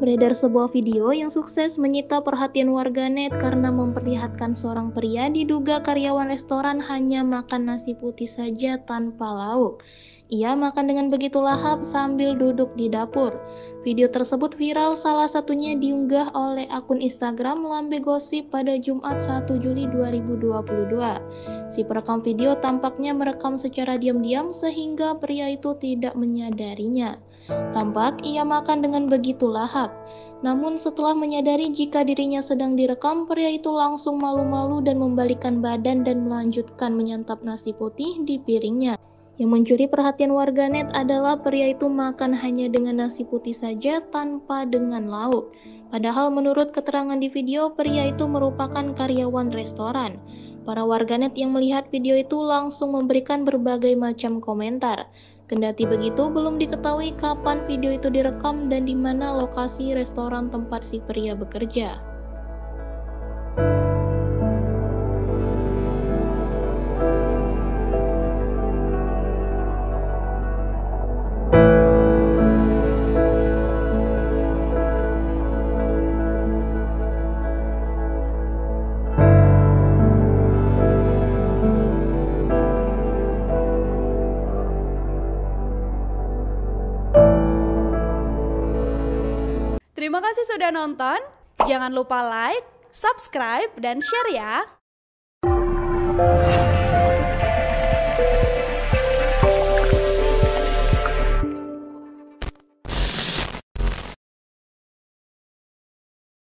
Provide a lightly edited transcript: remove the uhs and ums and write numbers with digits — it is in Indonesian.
Beredar sebuah video yang sukses menyita perhatian warganet karena memperlihatkan seorang pria diduga karyawan restoran hanya makan nasi putih saja tanpa lauk. Ia makan dengan begitu lahap sambil duduk di dapur. Video tersebut viral, salah satunya diunggah oleh akun Instagram Lambe Gosip pada Jumat 1 Juli 2022. Si perekam video tampaknya merekam secara diam-diam sehingga pria itu tidak menyadarinya. Tampak ia makan dengan begitu lahap. Namun setelah menyadari jika dirinya sedang direkam, pria itu langsung malu-malu dan membalikkan badan dan melanjutkan menyantap nasi putih di piringnya. Yang mencuri perhatian warganet adalah pria itu makan hanya dengan nasi putih saja tanpa dengan lauk. Padahal menurut keterangan di video, pria itu merupakan karyawan restoran. Para warganet yang melihat video itu langsung memberikan berbagai macam komentar. Kendati begitu, belum diketahui kapan video itu direkam dan di mana lokasi restoran tempat si pria bekerja. Terima kasih sudah nonton. Jangan lupa like, subscribe, dan share ya.